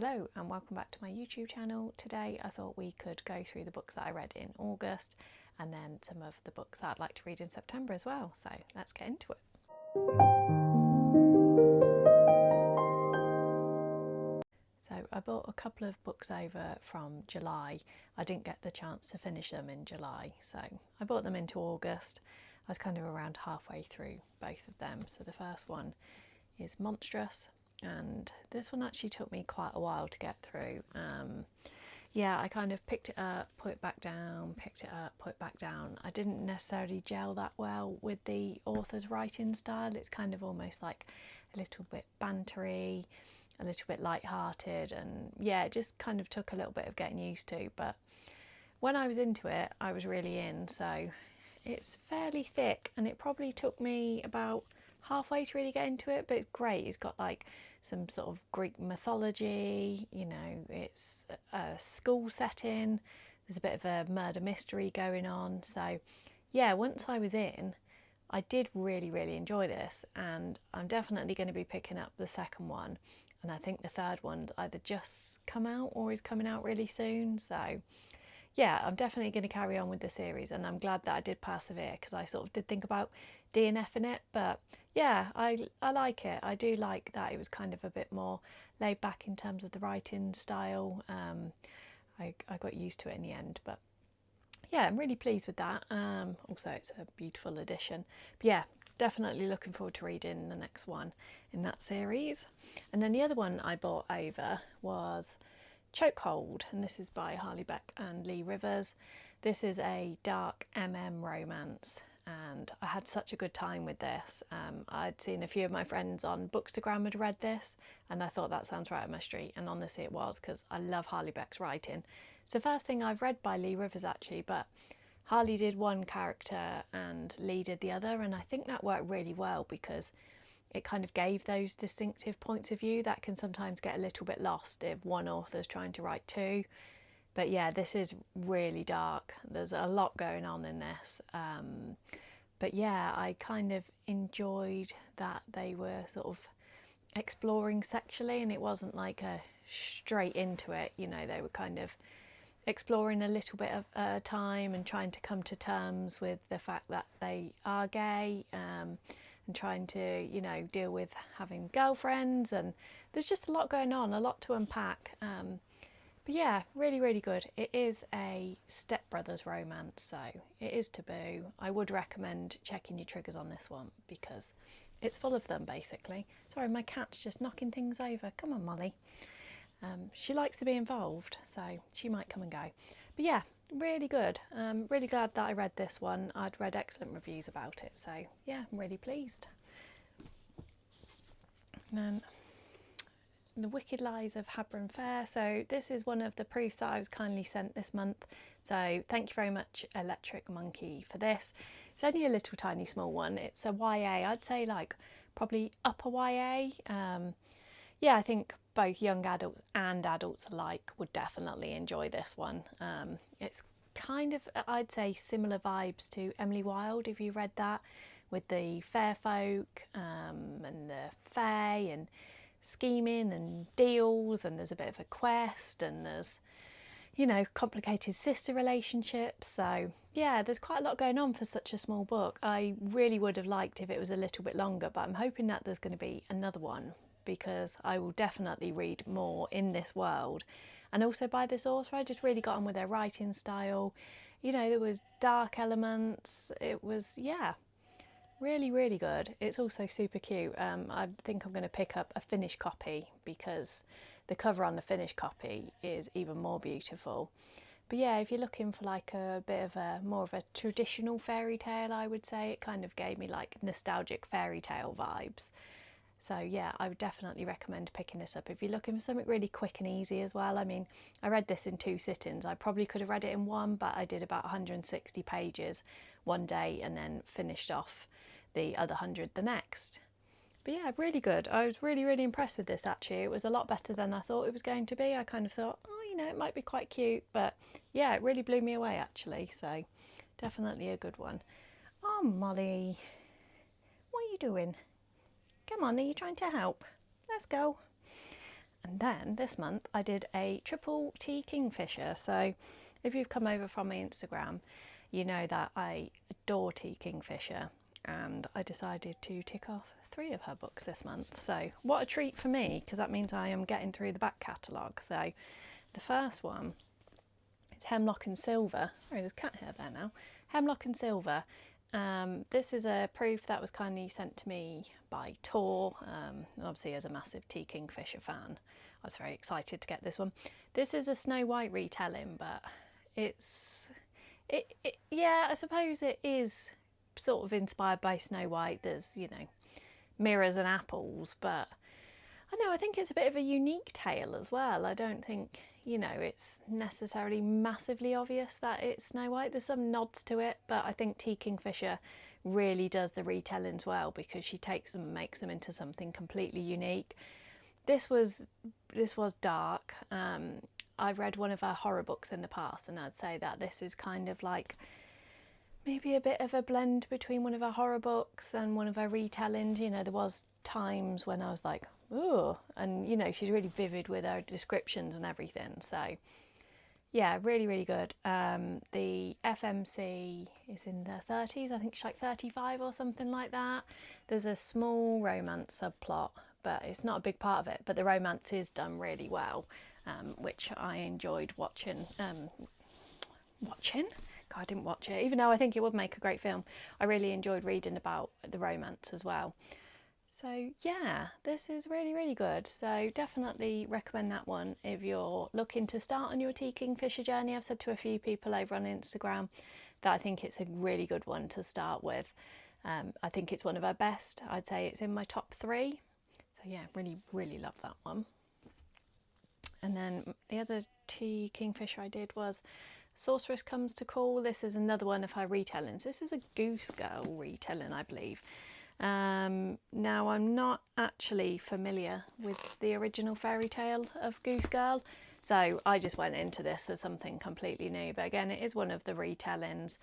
Hello and welcome back to my YouTube channel. Today I thought we could go through the books that I read in August and then some of the books that I'd like to read in September as well. So let's get into it. So I bought a couple of books over from July. I didn't get the chance to finish them in July, so I bought them into August. I was kind of around halfway through both of them. So the first one is Monstrous, and this one actually took me quite a while to get through. Yeah, I kind of picked it up, put it back down, picked it up, put it back down. I didn't necessarily gel that well with the author's writing style. It's kind of almost like a little bit bantery, a little bit light-hearted, and yeah, it just kind of took a little bit of getting used to. But when I was into it, I was really in. So it's fairly thick, and it probably took me about halfway to really get into it, but it's great. It's got like some sort of Greek mythology, you know, it's a school setting, there's a bit of a murder mystery going on. So yeah, once I was in, I did really enjoy this, and I'm definitely going to be picking up the second one, and I think the third one's either just come out or is coming out really soon. So yeah, I'm definitely going to carry on with the series, and I'm glad that I did persevere, because I sort of did think about DNFing it, but yeah, I like it. I do like that it was kind of a bit more laid back in terms of the writing style. I got used to it in the end, but yeah, I'm really pleased with that. Also, it's a beautiful edition. But yeah, definitely looking forward to reading the next one in that series. And then the other one I bought over was Chokehold, and this is by Harley Beck and Lee Rivers. This is a dark romance, and I had such a good time with this. I'd seen a few of my friends on Bookstagram had read this, and I thought that sounds right up my street, and honestly it was, because I love Harley Beck's writing. It's the first thing I've read by Lee Rivers actually, but Harley did one character and Lee did the other, and I think that worked really well because it kind of gave those distinctive points of view that can sometimes get a little bit lost if one author's trying to write two. But yeah, this is really dark. There's a lot going on in this. But yeah, I kind of enjoyed that they were sort of exploring sexually, and it wasn't like a straight into it. You know, they were kind of exploring a little bit of time and trying to come to terms with the fact that they are gay. And trying to, you know, deal with having girlfriends, and there's just a lot going on, a lot to unpack. But yeah, really good. It is a stepbrothers romance, so it is taboo. I would recommend checking your triggers on this one because it's full of them basically. Sorry, my cat's just knocking things over. Come on, Molly. She likes to be involved, so she might come and go. But yeah, really good. Really glad that I read this one. I'd read excellent reviews about it, so yeah, I'm really pleased. And then The Wicked Lies of Habron Fair. So this is one of the proofs that I was kindly sent this month, so thank you very much Electric Monkey for this. It's only a little tiny small one. It's a YA, I'd say like probably upper YA. Yeah, I think both young adults and adults alike would definitely enjoy this one. It's kind of, I'd say, similar vibes to Emily Wilde, if you read that, with the fair folk and the fae and scheming and deals, and there's a bit of a quest, and there's, you know, complicated sister relationships. So yeah, there's quite a lot going on for such a small book. I really would have liked if it was a little bit longer, but I'm hoping that there's going to be another one, because I will definitely read more in this world. And also by this author, I just really got on with their writing style. You know, there was dark elements. It was, yeah, really good. It's also super cute. I think I'm going to pick up a finished copy because the cover on the finished copy is even more beautiful. But yeah, if you're looking for like a bit of a more of a traditional fairy tale, I would say it kind of gave me like nostalgic fairy tale vibes. So yeah, I would definitely recommend picking this up if you're looking for something really quick and easy as well. I mean, I read this in 2 sittings. I probably could have read it in one, but I did about 160 pages one day and then finished off the other 100 the next. But yeah, really good. I was really impressed with this actually. It was a lot better than I thought it was going to be. I kind of thought, oh, you know, it might be quite cute, but yeah, it really blew me away actually. So definitely a good one. Oh, Molly, what are you doing? Come on, are you trying to help? Let's go. And then this month I did a triple T Kingfisher. So if you've come over from my Instagram, you know that I adore T Kingfisher, and I decided to tick off 3 of her books this month. So what a treat for me, because that means I am getting through the back catalogue. So the first one is Hemlock and Silver. Oh, there's cat hair there now. Hemlock and Silver. This is a proof that was kindly sent to me by Tor. Obviously, as a massive T Kingfisher fan, I was very excited to get this one. This is a Snow White retelling, but yeah, I suppose it is sort of inspired by Snow White. There's, you know, mirrors and apples, but I think it's a bit of a unique tale as well. I don't think, you know, it's necessarily massively obvious that it's Snow White. There's some nods to it, but I think T Kingfisher really does the retellings well, because she takes them and makes them into something completely unique. This was dark. I've read one of her horror books in the past, and I'd say that this is kind of like maybe a bit of a blend between one of her horror books and one of her retellings. You know, there was times when I was like, oh, and you know, she's really vivid with her descriptions and everything. So yeah, really, really good. The FMC is in the 30s. I think she's like 35 or something like that. There's a small romance subplot, but it's not a big part of it. But the romance is done really well, which I enjoyed watching. God, I didn't watch it, even though I think it would make a great film. I really enjoyed reading about the romance as well. So yeah, this is really, really good. So definitely recommend that one if you're looking to start on your T Kingfisher journey. I've said to a few people over on Instagram that I think it's a really good one to start with. I think it's one of her best. I'd say it's in my top 3. So yeah, really, really love that one. And then the other T Kingfisher I did was Sorceress Comes to Call. This is another one of her retellings. This is a Goose Girl retelling, I believe. Now, I'm not actually familiar with the original fairy tale of Goose Girl, so I just went into this as something completely new. But again, it is one of the retellings.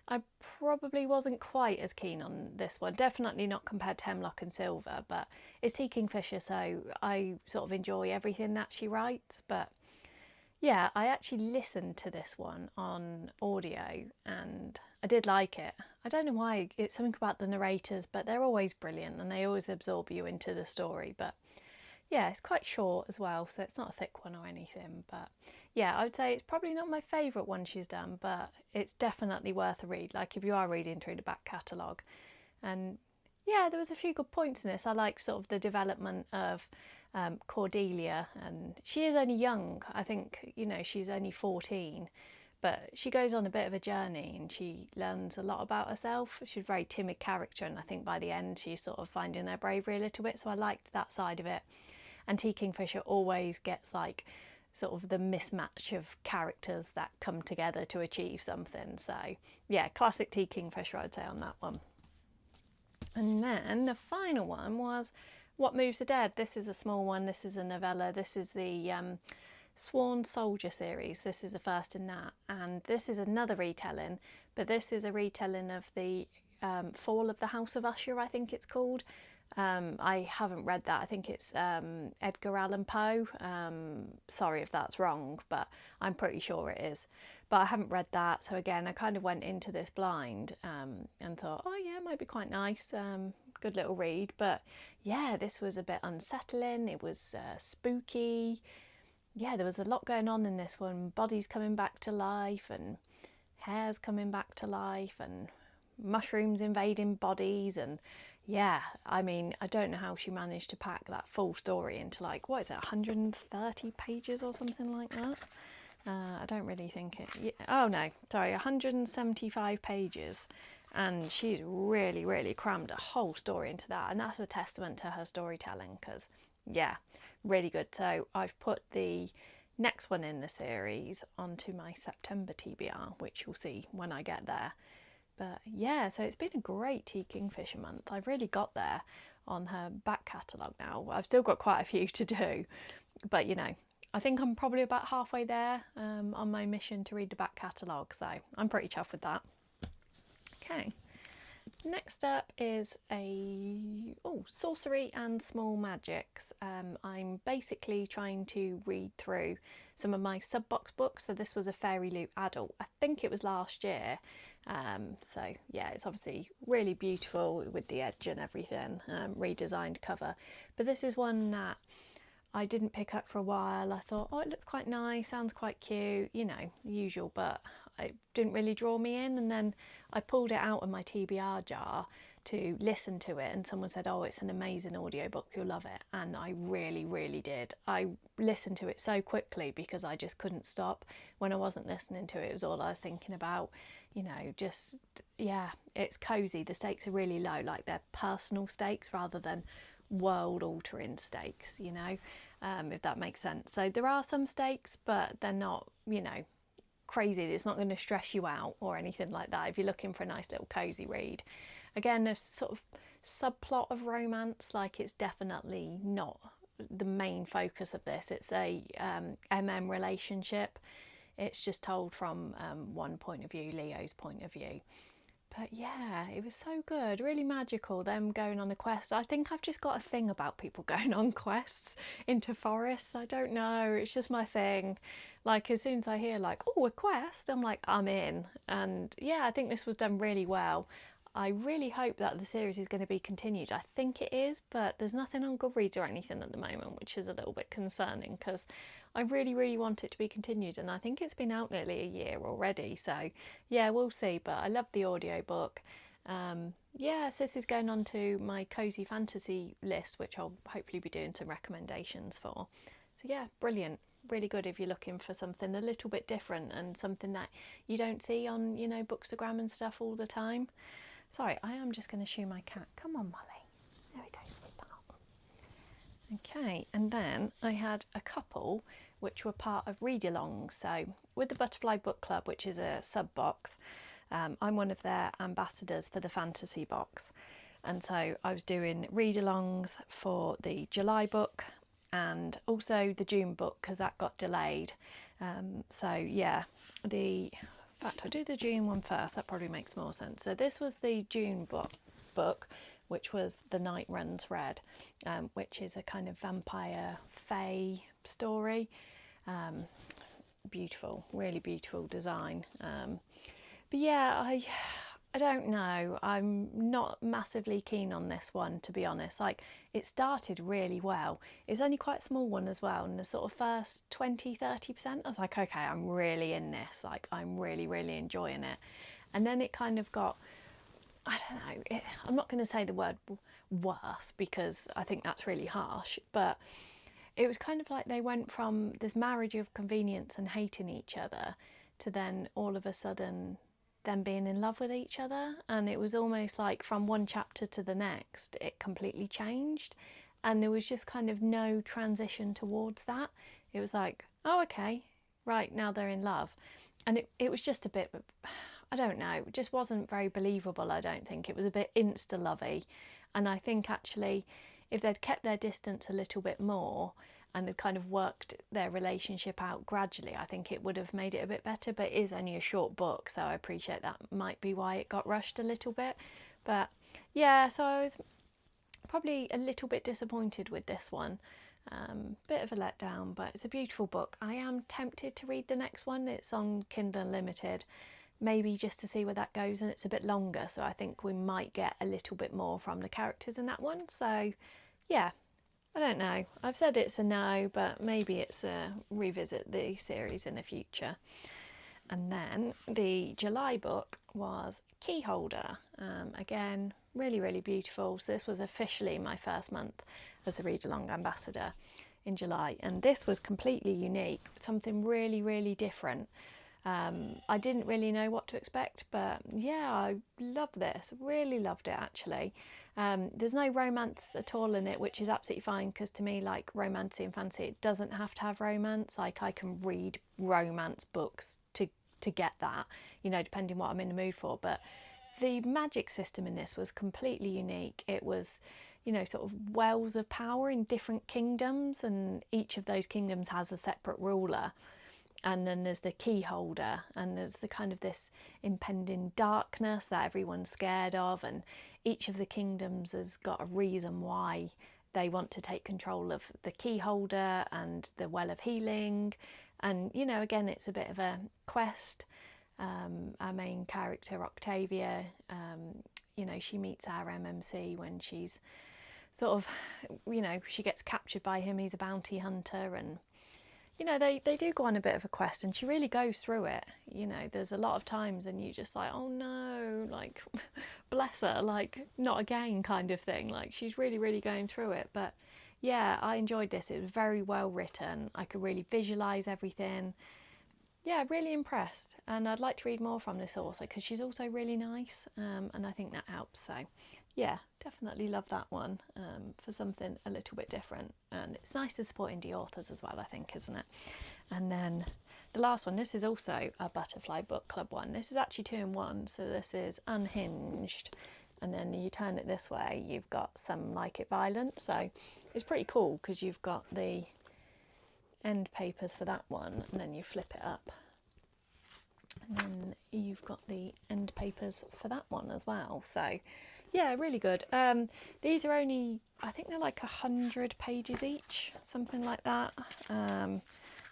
I probably wasn't quite as keen on this one, definitely not compared to Hemlock and Silver, but it's T Kingfisher, so I sort of enjoy everything that she writes. But yeah, I actually listened to this one on audio and I did like it. I don't know why, it's something about the narrators, but they're always brilliant and they always absorb you into the story. But yeah, it's quite short as well, so it's not a thick one or anything. But yeah, I would say it's probably not my favourite one she's done, but it's definitely worth a read, like if you are reading through the back catalogue. And yeah, there was a few good points in this. I like sort of the development of Cordelia, and she is only young. I think, you know, she's only 14, but she goes on a bit of a journey and she learns a lot about herself. She's a very timid character, and I think by the end she's sort of finding her bravery a little bit, so I liked that side of it. And T Kingfisher always gets like sort of the mismatch of characters that come together to achieve something. So yeah, classic T Kingfisher, I'd say, on that one. And then the final one was What Moves the Dead. This is a small one. This is a novella. This is the Sworn Soldier series. This is the first in that, and this is another retelling, but this is a retelling of the Fall of the House of Usher, I think it's called. I haven't read that. I think it's Edgar Allan Poe. Sorry if that's wrong, but I'm pretty sure it is. But I haven't read that, so again, I kind of went into this blind and thought, oh yeah, it might be quite nice. Good little read. But yeah, this was a bit unsettling. It was spooky. Yeah, there was a lot going on in this one. Bodies coming back to life and hairs coming back to life and mushrooms invading bodies. And yeah, I mean, I don't know how she managed to pack that full story into like, what is it, 130 pages or something like that? I don't really think it... Yeah, oh no, sorry, 175 pages. And she's really, really crammed a whole story into that. And that's a testament to her storytelling, because, yeah, really good. So I've put the next one in the series onto my September TBR, which you'll see when I get there. But yeah, so it's been a great T Kingfisher month. I've really got there on her back catalogue now. I've still got quite a few to do, but you know, I think I'm probably about halfway there on my mission to read the back catalogue, so I'm pretty chuffed with that. Okay, Next up is Sorcery and Small Magics. I'm basically trying to read through some of my sub-box books. So this was a Fairy Loot adult. I think it was last year. So yeah, it's obviously really beautiful with the edge and everything, redesigned cover. But this is one that I didn't pick up for a while. I thought, oh, it looks quite nice, sounds quite cute, you know, the usual, but it didn't really draw me in. And then I pulled it out of my TBR jar to listen to it, and someone said, oh, it's an amazing audiobook, you'll love it. And I really, really did. I listened to it so quickly because I just couldn't stop. When I wasn't listening to it, it was all I was thinking about, you know, just, yeah, it's cozy. The stakes are really low, like they're personal stakes rather than world altering stakes, you know, if that makes sense. So there are some stakes, but they're not, you know, crazy. It's not going to stress you out or anything like that if you're looking for a nice little cozy read. Again, a sort of subplot of romance, like it's definitely not the main focus of this. It's a relationship. It's just told from one point of view, Leo's point of view. But yeah, it was so good, really magical, them going on a quest. I think I've just got a thing about people going on quests into forests. I don't know, it's just my thing. Like, as soon as I hear like, oh, a quest, I'm like, I'm in. And yeah, I think this was done really well. I really hope that the series is going to be continued. I think it is, but there's nothing on Goodreads or anything at the moment, which is a little bit concerning because I really, really want it to be continued, and I think it's been out nearly a year already. So yeah, we'll see. But I love the audiobook. Yeah, so this is going on to my cozy fantasy list, which I'll hopefully be doing some recommendations for. So yeah, brilliant. Really good if you're looking for something a little bit different and something that you don't see on, you know, Bookstagram and stuff all the time. Sorry, I am just going to shoo my cat. Come on, Molly. There we go, sweetheart. Okay, and then I had a couple which were part of read-alongs. So with the Butterfly Book Club, which is a sub-box, I'm one of their ambassadors for the fantasy box. And so I was doing read-alongs for the July book and also the June book because that got delayed. So yeah, in fact, I'll do the June one first. That probably makes more sense. So this was the June book, which was The Night Runs Red, which is a kind of vampire fae story. Beautiful, really beautiful design. But yeah, I don't know. I'm not massively keen on this one, to be honest. Like, it started really well. It's only quite a small one as well. And the sort of first 20-30%, I was like, okay, I'm really in this. Like, I'm really, really enjoying it. And then it kind of got, I don't know, I'm not going to say the word worse because I think that's really harsh. But it was kind of like they went from this marriage of convenience and hating each other to then all of a sudden them being in love with each other. And it was almost like from one chapter to the next it completely changed, and there was just kind of no transition towards that. It was like, oh, okay, right, now they're in love. And it was just a bit, I don't know, it just wasn't very believable. I don't think it was a bit insta-lovey. And I think actually if they'd kept their distance a little bit more and had kind of worked their relationship out gradually, I think it would have made it a bit better. But it is only a short book, so I appreciate that might be why it got rushed a little bit. But yeah, so I was probably a little bit disappointed with this one. Bit of a letdown, but it's a beautiful book. I am tempted to read the next one. It's on Kindle Unlimited, maybe just to see where that goes, and it's a bit longer, so I think we might get a little bit more from the characters in that one. So yeah, I don't know. I've said it's a no, but maybe it's a revisit the series in the future. And then the July book was Keyholder. Again, really, really beautiful. So this was officially my first month as a read-along ambassador in July. And this was completely unique, something really, really different. I didn't really know what to expect, but yeah, I love this. Really loved it, actually. There's no romance at all in it, which is absolutely fine, because to me, like romancy and fantasy, it doesn't have to have romance. Like, I can read romance books to get that, you know, depending what I'm in the mood for. But the magic system in this was completely unique. It was, you know, sort of wells of power in different kingdoms, and each of those kingdoms has a separate ruler. and then there's the key holder, and there's the kind of this impending darkness that everyone's scared of, and each of the kingdoms has got a reason why they want to take control of the key holder and the well of healing. And you know, again, it's a bit of a quest. Our main character Octavia, you know, she meets our MMC when she's sort of, you know, she gets captured by him. He's a bounty hunter, and you know, they do go on a bit of a quest, and she really goes through it. You know, there's a lot of times and you just like, oh no, like bless her, like not again kind of thing. Like she's really, really going through it. But yeah, I enjoyed this. It was very well written. I could really visualise everything. Yeah, really impressed. And I'd like to read more from this author because she's also really nice, and I think that helps. So yeah, definitely love that one, for something a little bit different. And it's nice to support indie authors as well, I think, isn't it? And then the last one, this is also a Butterfly Book Club one. This is actually 2 in 1, so this is Unhinged. And then you turn it this way, you've got Some Like It Violent. So it's pretty cool because you've got the end papers for that one, and then you flip it up. And then you've got the end papers for that one as well. So yeah, really good. These are only, I think they're like 100 pages each, something like that.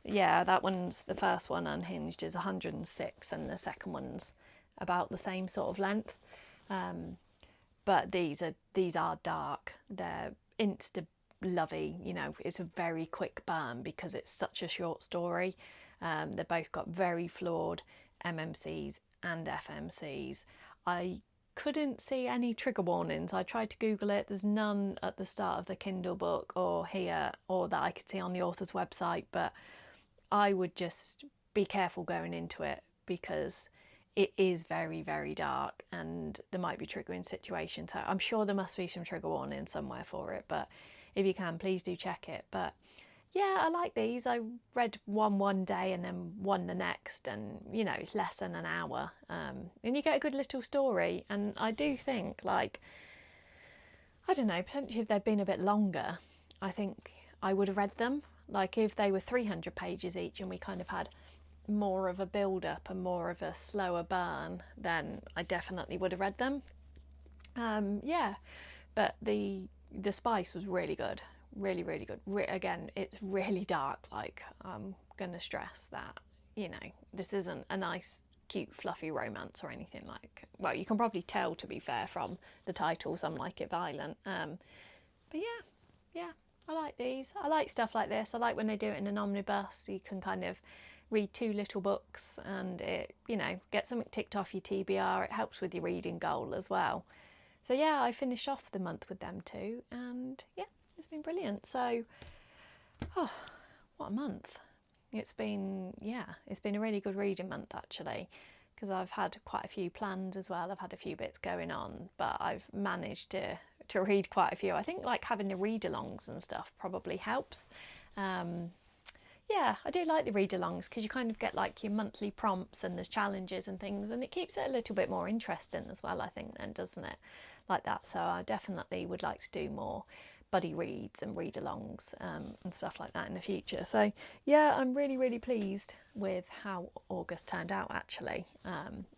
Yeah, that one's, the first one, Unhinged, is 106, and the second one's about the same sort of length. But these are dark. They're insta lovey, you know, it's a very quick burn because it's such a short story. They've both got very flawed MMCs and FMCs. I couldn't see any trigger warnings. I tried to Google it. There's none at the start of the Kindle book or here, or that I could see on the author's website, but I would just be careful going into it because it is very, very dark and there might be triggering situations. So I'm sure there must be some trigger warning somewhere for it, but if you can, please do check it. But yeah, I like these. I read one day and then one the next, and you know, it's less than an hour, and you get a good little story. And I do think, like, I don't know, potentially if they'd been a bit longer, I think I would have read them. Like if they were 300 pages each and we kind of had more of a build up and more of a slower burn, then I definitely would have read them. Yeah, but the spice was really good, really, really good. Again, it's really dark. Like, I'm gonna stress that, you know, this isn't a nice cute fluffy romance or anything. Like, well, you can probably tell, to be fair, from the title, Some Like It Violent. But yeah, I like these. I like stuff like this. I like when they do it in an omnibus. You can kind of read 2 little books and it, you know, get something ticked off your TBR. It helps with your reading goal as well. So yeah, I finished off the month with them too, and yeah, it's been brilliant. So, oh, what a month. It's been a really good reading month actually, because I've had quite a few plans as well. I've had a few bits going on, but I've managed to read quite a few. I think like having the read-alongs and stuff probably helps. Yeah, I do like the read-alongs because you kind of get like your monthly prompts and there's challenges and things, and it keeps it a little bit more interesting as well, I think, then, doesn't it? Like that. So I definitely would like to do more buddy reads and read-alongs, and stuff like that in the future. So yeah, I'm really, really pleased with how August turned out actually.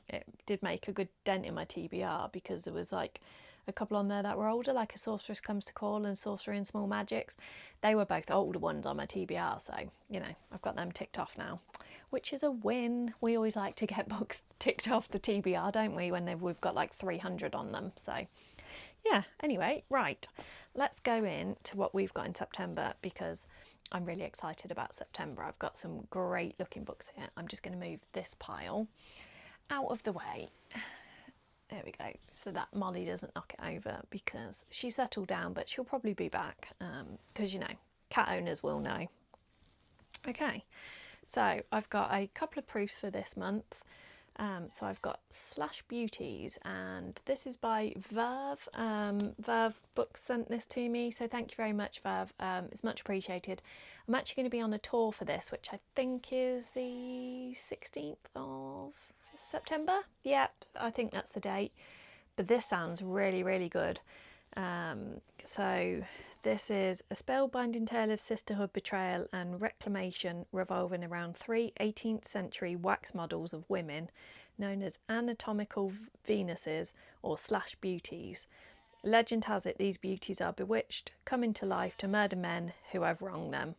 It did make a good dent in my TBR because there was like a couple on there that were older, like A Sorceress Comes to Call and Sorcery and Small Magics. They were both older ones on my TBR, so you know, I've got them ticked off now, which is a win. We always like to get books ticked off the TBR, don't we, when we've got like 300 on them. So yeah, anyway, right, let's go into what we've got in September because I'm really excited about September. I've got some great looking books here. I'm just going to move this pile out of the way. There we go, so that Molly doesn't knock it over because she settled down, but she'll probably be back because, you know, cat owners will know. Okay, so I've got a couple of proofs for this month. So I've got Slash Beauties, and this is by Verve. Verve Books sent this to me, so thank you very much, Verve. It's much appreciated. I'm actually going to be on the tour for this, which I think is the 16th of September. Yep, I think that's the date. But this sounds really, really good. So This is a spellbinding tale of sisterhood, betrayal and reclamation revolving around three 18th century wax models of women known as anatomical Venuses or slash beauties. Legend has it these beauties are bewitched, coming to life to murder men who have wronged them.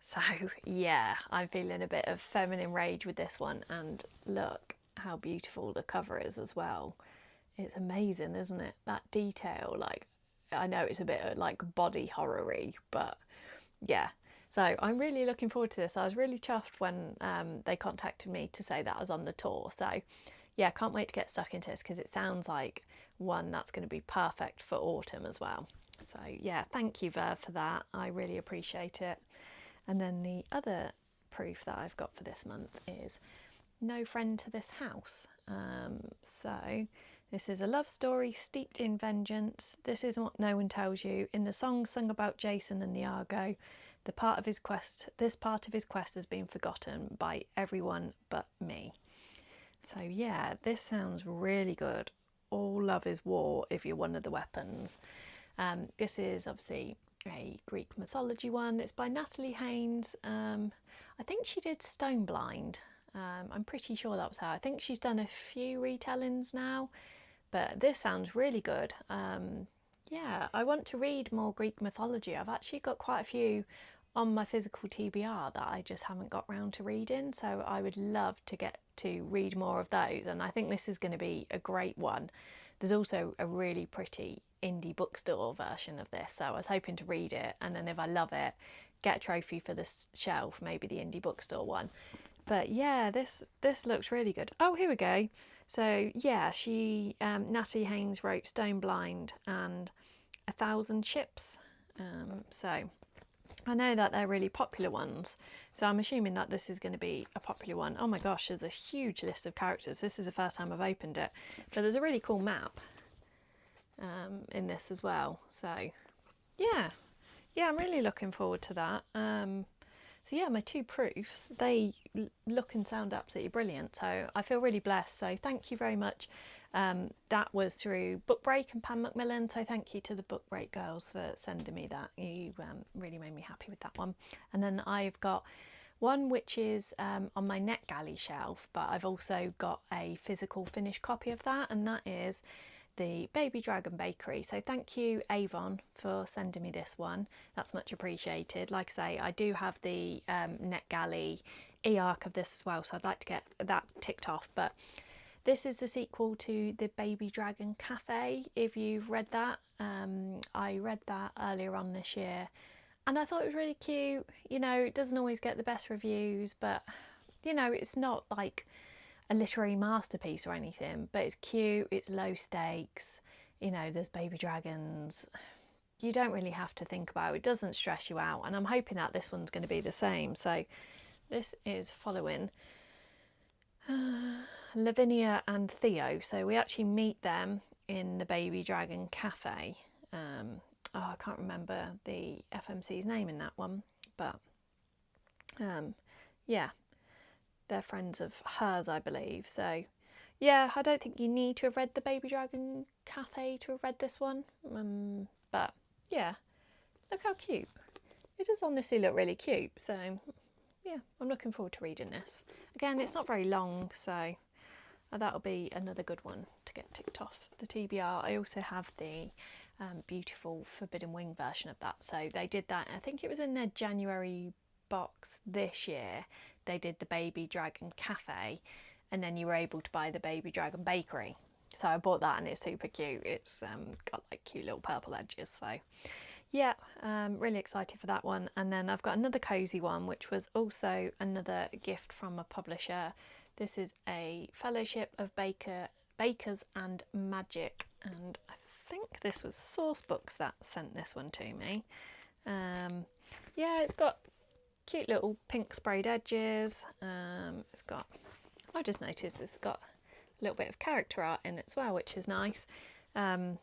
So yeah, I'm feeling a bit of feminine rage with this one, and look how beautiful the cover is as well. It's amazing, isn't it? That detail, like, I know it's a bit like body horror-y, but yeah. So I'm really looking forward to this. I was really chuffed when they contacted me to say that I was on the tour. So yeah, can't wait to get stuck into this because it sounds like one that's going to be perfect for autumn as well. So yeah, thank you, Verve, for that. I really appreciate it. And then the other proof that I've got for this month is No Friend to This House. So this is a love story steeped in vengeance. This isn't what no one tells you. In the song sung about Jason and the Argo, this part of his quest has been forgotten by everyone but me. So yeah, this sounds really good. All love is war if you're one of the weapons. This is obviously a Greek mythology one. It's by Natalie Haynes. I think she did Stoneblind. I'm pretty sure that was her. I think she's done a few retellings now, but this sounds really good. Yeah, I want to read more Greek mythology. I've actually got quite a few on my physical TBR that I just haven't got round to reading, so I would love to get to read more of those, and I think this is going to be a great one. There's also a really pretty indie bookstore version of this, so I was hoping to read it, and then if I love it, get a trophy for this shelf, maybe the indie bookstore one. But yeah, this looks really good. Oh, here we go. So yeah, Natalie Haynes wrote Stoneblind and 1,000 Ships. So I know that they're really popular ones, so I'm assuming that this is going to be a popular one. Oh my gosh, there's a huge list of characters. This is the first time I've opened it. But there's a really cool map in this as well. So yeah, I'm really looking forward to that. So yeah, my two proofs, they look and sound absolutely brilliant. So I feel really blessed. So thank you very much. That was through Book Break and Pam Macmillan. So thank you to the Book Break girls for sending me that. You really made me happy with that one. And then I've got one which is on my NetGalley shelf, but I've also got a physical finished copy of that, and that is the Baby Dragon Bakery. So thank you, Avon, for sending me this one. That's much appreciated. Like I say, I do have the NetGalley e-arc of this as well, so I'd like to get that ticked off. But this is the sequel to the Baby Dragon Cafe, if you've read that. I read that earlier on this year, and I thought it was really cute. You know, it doesn't always get the best reviews, but, you know, it's not like a literary masterpiece or anything, but it's cute, it's low stakes, you know, there's baby dragons. You don't really have to think about it. It doesn't stress you out, and I'm hoping that this one's going to be the same. So this is following Lavinia and Theo. So we actually meet them in the Baby Dragon Cafe. I can't remember the FMC's name in that one, but yeah, they're friends of hers, I believe. So yeah, I don't think you need to have read the Baby Dragon Cafe to have read this one, but yeah, look how cute. It does honestly look really cute. So yeah, I'm looking forward to reading this. Again, it's not very long, so that'll be another good one to get ticked off the TBR. I also have the beautiful Forbidden Wing version of that. So they did that, I think it was in their January box this year. They did the Baby Dragon Cafe, and then you were able to buy the Baby Dragon Bakery. So I bought that, and it's super cute. It's got like cute little purple edges. So yeah, really excited for that one. And then I've got another cozy one, which was also another gift from a publisher. This is a Fellowship of Bakers and Magic, and I think this was Source Books that sent this one to me. Yeah, it's got cute little pink sprayed edges. It's got, I just noticed it's got a little bit of character art in it as well, which is nice. But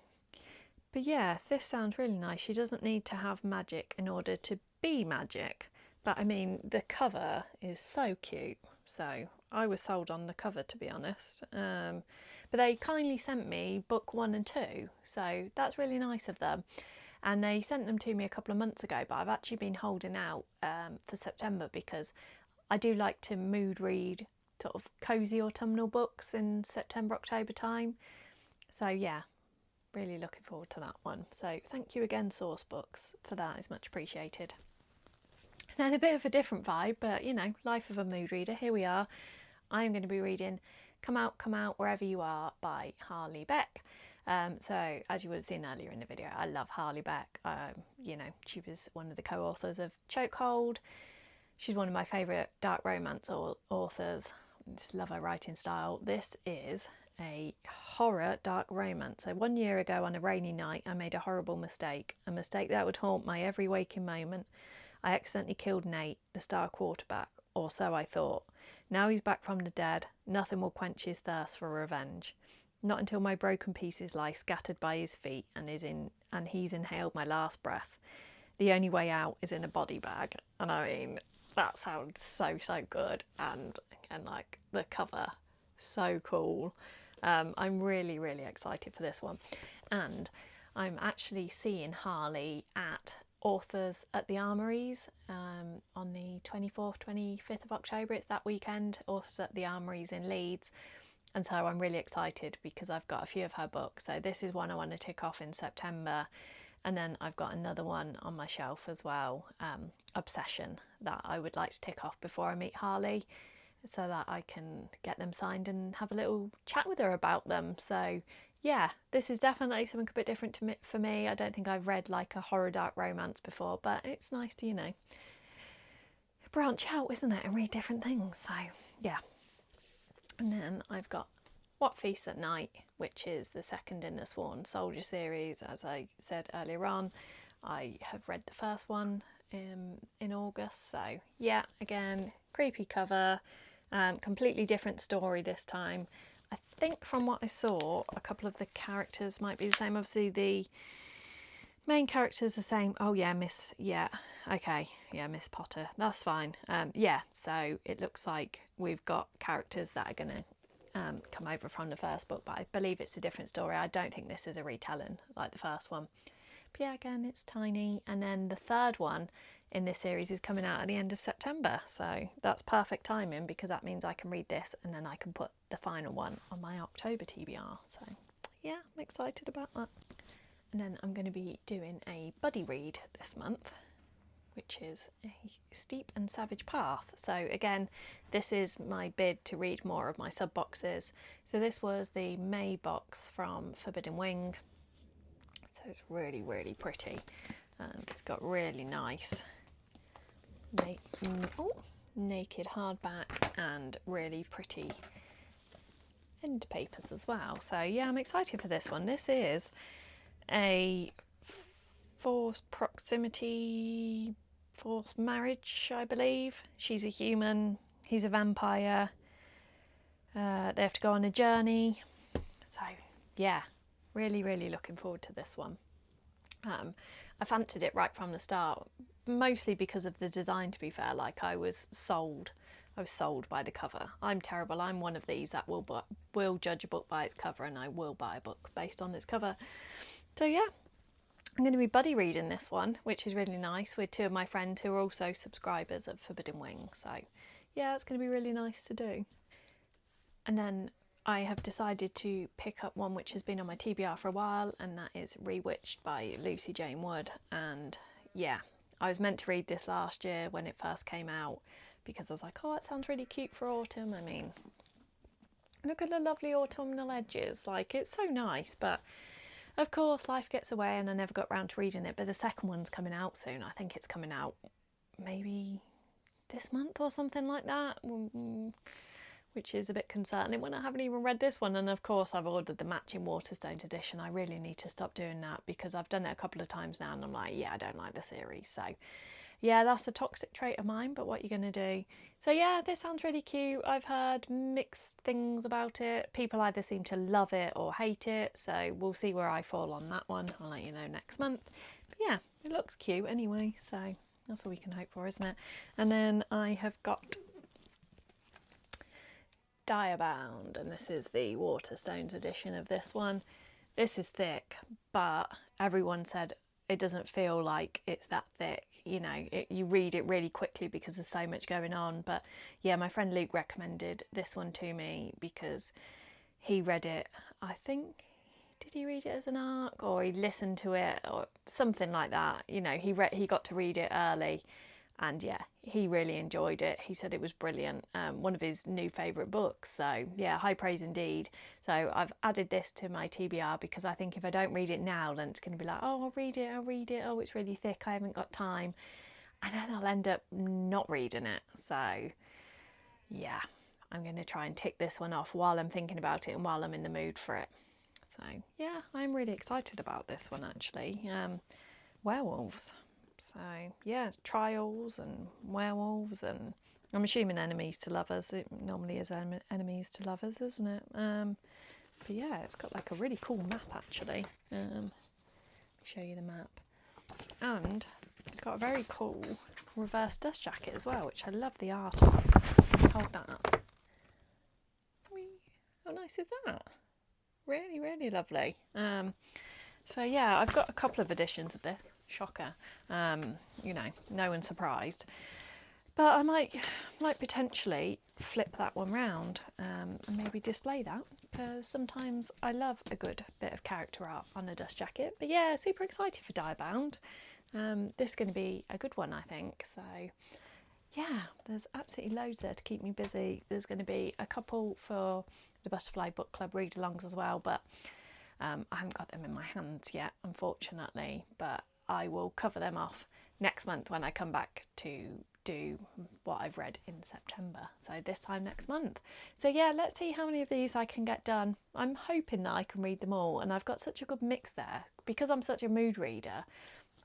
yeah, this sounds really nice. She doesn't need to have magic in order to be magic, but I mean, the cover is so cute. So I was sold on the cover, to be honest. But they kindly sent me book 1 and 2, so that's really nice of them. and they sent them to me a couple of months ago, but I've actually been holding out for September because I do like to mood read sort of cosy autumnal books in September, October time. So yeah, really looking forward to that one. So thank you again, Source Books, for that. It's much appreciated. Then a bit of a different vibe, but you know, life of a mood reader. Here we are. I'm going to be reading Come Out, Wherever You Are by Harley Beck. So as you would have seen earlier in the video, I love Harley Beck. You know, she was one of the co-authors of Chokehold. She's one of my favourite dark romance authors. I just love her writing style. This is a horror dark romance. So 1 year ago on a rainy night, I made a horrible mistake, a mistake that would haunt my every waking moment. I accidentally killed Nate, the star quarterback, or so I thought. Now he's back from the dead. Nothing will quench his thirst for revenge. Not until my broken pieces lie scattered by his feet and he's inhaled my last breath. The only way out is in a body bag. And I mean, that sounds so good. And like the cover, so cool. I'm really excited for this one. And I'm actually seeing Harley at Authors at the Armories on the 24th, 25th of October. It's that weekend, Authors at the Armories in Leeds. And so I'm really excited because I've got a few of her books. So this is one I want to tick off in September. And then I've got another one on my shelf as well, Obsession, that I would like to tick off before I meet Harley, so that I can get them signed and have a little chat with her about them. So yeah, this is definitely something a bit different for me. I don't think I've read like a horror dark romance before, but it's nice to, you know, branch out, isn't it, and read different things. So yeah. And then I've got What Feasts at Night, which is the second in the Sworn Soldier series. As I said earlier on, I have read the first one in August. So yeah, again, creepy cover, completely different story this time. I think from what I saw, a couple of the characters might be the same. Obviously the main character's the same. Oh yeah, Miss Potter, that's fine. Yeah, so it looks like we've got characters that are going to come over from the first book, but I believe it's a different story. I don't think this is a retelling like the first one. But yeah, again, it's tiny. And then the third one in this series is coming out at the end of September, so that's perfect timing because that means I can read this and then I can put the final one on my October TBR. So yeah, I'm excited about that. And then I'm going to be doing a buddy read this month, which is A Steep and Savage Path. So again, this is my bid to read more of my sub boxes. So this was the May box from Forbidden Wing. So it's really pretty. It's got really nice naked hardback and really pretty end papers as well. So yeah, I'm excited for this one. This is a forced marriage, I believe. She's a human, he's a vampire. They have to go on a journey. So yeah, really looking forward to this one. I fancied it right from the start, mostly because of the design, to be fair. Like I was sold by the cover. I'm terrible. I'm one of these that will judge a book by its cover, and I will buy a book based on its cover. So yeah, I'm going to be buddy reading this one, which is really nice, with two of my friends who are also subscribers of Forbidden Wing. So yeah, it's going to be really nice to do. And then I have decided to pick up one which has been on my TBR for a while, and that is Rewitched by Lucy Jane Wood. And yeah, I was meant to read this last year when it first came out because I was like, oh, it sounds really cute for autumn. I mean, look at the lovely autumnal edges, like it's so nice. But of course life gets away and I never got round to reading it. But the second one's coming out soon. I think it's coming out maybe this month or something like that, which is a bit concerning when I haven't even read this one. And of course I've ordered the matching Waterstones edition. I really need to stop doing that because I've done it a couple of times now and I'm like, yeah, I don't like the series. So yeah, that's a toxic trait of mine, but what are you going to do? So yeah, this sounds really cute. I've heard mixed things about it. People either seem to love it or hate it, so we'll see where I fall on that one. I'll let you know next month. But yeah, it looks cute anyway, so that's all we can hope for, isn't it? And then I have got Diabound, and this is the Waterstones edition of this one. This is thick, but everyone said it doesn't feel like it's that thick. You know, you read it really quickly because there's so much going on. But yeah, my friend Luke recommended this one to me because he read it, I think, did he read it as an ARC or he listened to it or something like that? You know, he got to read it early, and yeah, he really enjoyed it. He said it was brilliant, one of his new favourite books. So yeah, high praise indeed. So I've added this to my TBR because I think if I don't read it now, then it's going to be like, oh, I'll read it. Oh, it's really thick, I haven't got time, and then I'll end up not reading it. So yeah, I'm going to try and tick this one off while I'm thinking about it and while I'm in the mood for it. So yeah, I'm really excited about this one actually. Werewolves. So yeah, trials and werewolves, and I'm assuming enemies to lovers. It normally is enemies to lovers, isn't it? But yeah, it's got like a really cool map actually. Let me show you the map. And it's got a very cool reverse dust jacket as well, which I love the art of. Hold that up. Whee! How nice is that? Really, really lovely. So yeah, I've got a couple of editions of this. Shocker. You know, no one's surprised. But I might potentially flip that one round and maybe display that, because sometimes I love a good bit of character art on a dust jacket. But yeah, super excited for Diebound. This is going to be a good one, I think. So yeah, there's absolutely loads there to keep me busy. There's going to be a couple for the Butterfly Book Club read-alongs as well, but I haven't got them in my hands yet, unfortunately, but I will cover them off next month when I come back to do what I've read in September, so this time next month. So yeah, let's see how many of these I can get done. I'm hoping that I can read them all, and I've got such a good mix there. Because I'm such a mood reader,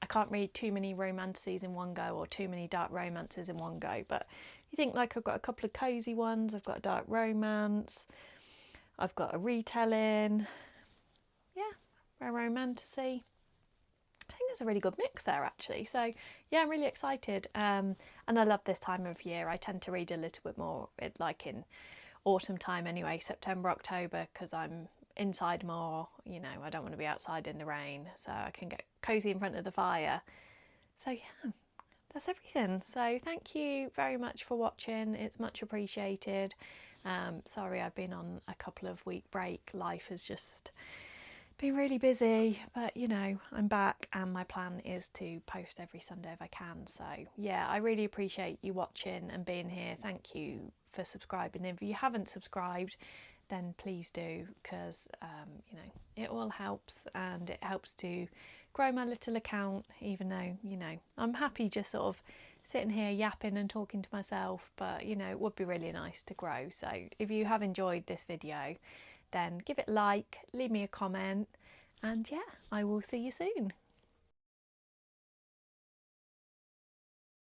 I can't read too many romances in one go or too many dark romances in one go, but you think like I've got a couple of cosy ones, I've got a dark romance, I've got a retelling, yeah, a romantasy. I think there's a really good mix there actually. So yeah, I'm really excited, and I love this time of year. I tend to read a little bit more like in autumn time anyway, September, October, because I'm inside more, you know, I don't want to be outside in the rain, so I can get cosy in front of the fire. So yeah, that's everything. So thank you very much for watching, it's much appreciated. Sorry I've been on a couple of week break, life has just been really busy, but you know, I'm back and my plan is to post every Sunday if I can. So yeah, I really appreciate you watching and being here. Thank you for subscribing. If you haven't subscribed, then please do, because you know, it all helps, and it helps to grow my little account, even though, you know, I'm happy just sort of sitting here yapping and talking to myself, but you know, it would be really nice to grow. So if you have enjoyed this video, then give it a like, leave me a comment, and yeah, I will see you soon.